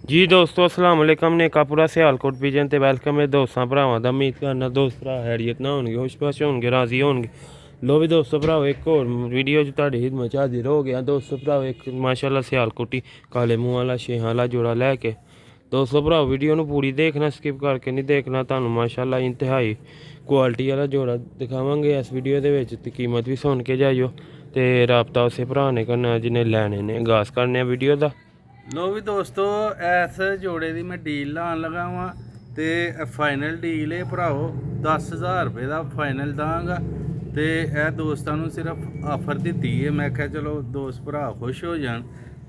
जी दोस्तों अस्सलाम वालेकुम ने कापुरा सियालकोट विजन ते वेलकम है दोस्तां भरावां दा। उम्मीद करना दोस्त भरा हैरियत ना होणगे, खुश होणगे, राजी होणगे। लो भी दोस्तों भराओ एक होर वीडियो च तुहाडी खिदमत च हाजिर हो गया दोस्तों भराओ। एक माशाल्लाह सियालकोटी काले मूंह वाला छेहां वाला जोड़ा लैके दोस्तों भराओ वीडियो नूं पूरी देखना, स्किप करके नहीं देखना। तुहानूं माशाल्लाह इंतहाई क्वालिटी वाला जोड़ा दिखावांगे इस वीडियो दे विच ते कीमत भी सुन के जाइयो ते राबता उसे भरा ने करना जिन्हें लैने ने। आगाज़ करने वीडियो दा। लो भी दोस्तों इस जोड़े की मैं डील लान लगा वा ते फाइनल डील है भराओ 10,000 रुपये का फाइनल दांगा। तो यह दोस्तों सिर्फ ऑफर दी है, मैं क्या चलो दोस्त भरा खुश हो जान।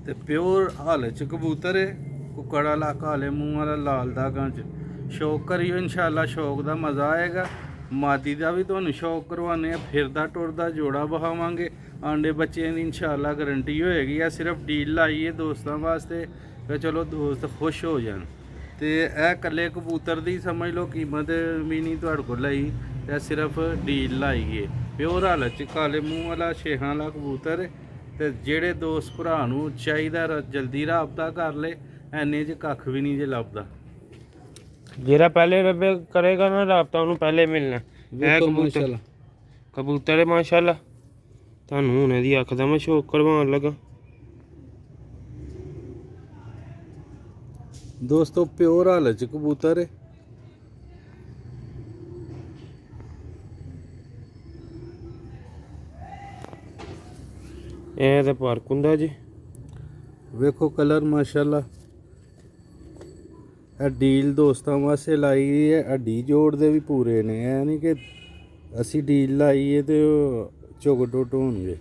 तो प्योर हालत च कबूतर है, कुकड़ वाला काले मूँह वाला लाल दागां च। शौक करियो इंशाल्लाह, शौक का मज़ा आएगा। मादी का भी तुहानूं शौक करवाने, फिरदा टुरदा जोड़ा बहावांगे। आंडे बच्चे की इंशाल्लाह गारंटी होएगी। या सिर्फ डील लाई है दोस्तों वास्ते कि चलो दोस्त खुश हो जान। तो यह कल्ले कबूतर की समझ लो कीमत भी नहीं तुहाडे कोल लई, यह सिर्फ डील लाई है। प्योर हालत च काले मूँह वाला छेहां वाला कबूतर। तो जेड़े दोस्त भरा नूं चाहिदा जल्दी राबता कर ले, इन्ने च कख भी नहीं जे लभदा। जेरा पहले रबे करेगा ना राबता उन्होंने पहले मिलना है। कबूतर कबूतर है माशाल्लाह, तुहानूं हुणे दी अख दा मैं शौक करवाउण लगा दोस्तों। प्योर हालत च कबूतर है। एह ते पार्क हुंदा जी। वेखो कलर माशाल्लाह। डील दोस्तों वास्ते लाई है, हड्डी जोड़ दे भी पूरे ने, है नहीं कि असी डील लाई है तो झुग टुट होणगे।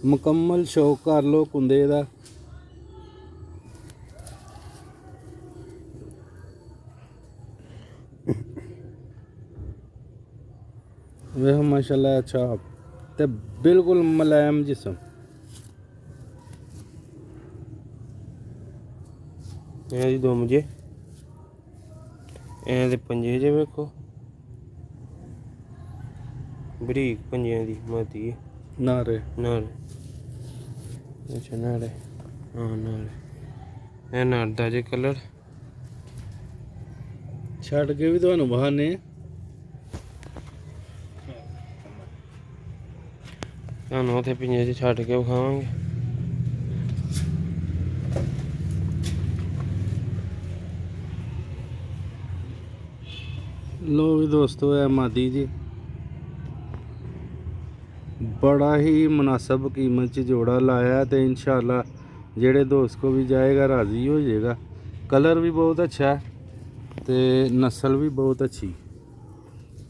मुकम्मल शौक कर लो कुंदे दा। वेखो माशाल्लाह अच्छा ते बिल्कुल मुलायम जिस्म। जी दो मुझे ए पंजे जे वेखो, बरीक पंजे दी मती नारे नाल। अच्छा नाले, हाँ नाले ए नारदा जे कलर छड़ के भी तुहानूं बहाने। तुहानूं उत्थे पिंजे च छड्ड के विखावांगे। लो भी दोस्तों है मादी जी, बड़ा ही मुनासिब कीमत च जोड़ा लाया। तो इंशाल्लाह जेड़े दोस्त को भी जाएगा राज़ी हो जाएगा। कलर भी बहुत अच्छा है तो नस्ल भी बहुत अच्छी।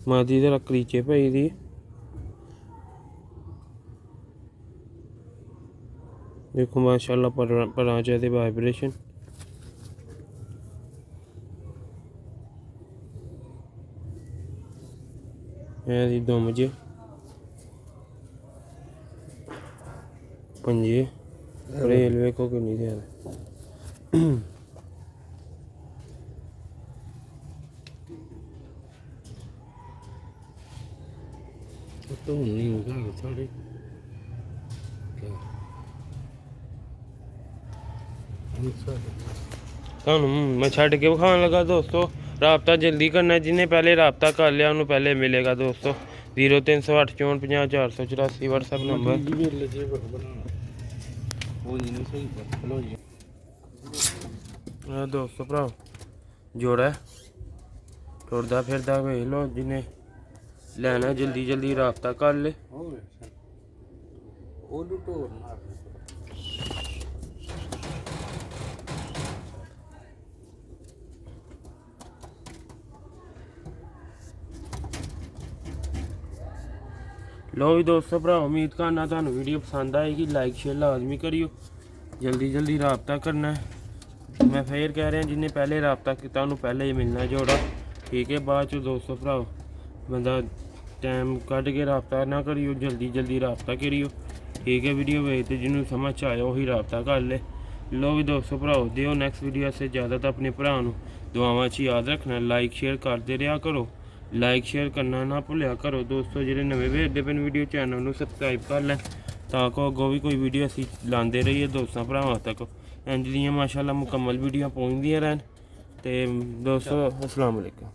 मादी दे कलीचे पई दी देखो माशाल्लाह परांचे दे वाइब्रेशन। ए दो मुझे पंजे रेल वेखो किन्नी दे तो नहीं होगा थोड़ी तुहानूं मैं छड्ड के विखाण लगा दोस्तों। राबता जल्दी करना, जिन्हें पहले राबता कर लिया उन्होंने पहले मिलेगा दोस्तों। 0308 64 50 484 व्हाट्सएप नंबर। दोस्तों भराओ जोड़ा टुरदा फिरदा वेख लो, जिन्हें लैना जल्दी जल्दी राबता कर ले। लो भी दोस्तों भरा उम्मीद करना तुहानूं वीडियो पसंद आएगी। लाइक शेयर लाजमी करियो, जल्दी जल्दी राबता करना है। मैं फिर कह रहा जिन्हें पहले राबता किया उन्होंने पहले ही मिलना जोड़ा, ठीक है। बाद चो दोस्तों भराओ बंदा टाइम कढ़ के राबता ना करियो, जल्दी जल्दी राबता करियो, ठीक है। वीडियो वेखते जिन्होंने समझ आया वही राबता कर ले। लो भी दोस्तों भराओ दियो नैक्सट वीडियो से ज़्यादा तो अपने भरा दुआवां च याद रखना, लाइक शेयर करते रहा करो। लाइक शेयर करना ना भुलिया करो दोस्तों। ਜਿਹੜੇ ਨਵੇਂ ਵੇਖਦੇ ਪਏ ਵੀਡੀਓ ਚੈਨਲ ਨੂੰ ਸਬਸਕ੍ਰਾਈਬ ਕਰ ਲੈ ਤਾਂ ਕੋ ਅੱਗੋਂ ਵੀ ਕੋਈ ਵੀਡੀਓ ਅਸੀਂ ਲਾਉਂਦੇ ਰਹੀਏ ਦੋਸਤਾਂ ਭਰਾਵਾਂ ਤੱਕ ਇੰਝ ਦੀਆਂ ਮਾਸ਼ਾਅੱਲਾ ਮੁਕੰਮਲ ਵੀਡੀਓ ਪਹੁੰਚਦੀਆਂ ਰਹਿਣ। ਤੇ ਦੋਸਤੋ ਅਸਲਾਮ ਵਾਲੇਕੁਮ।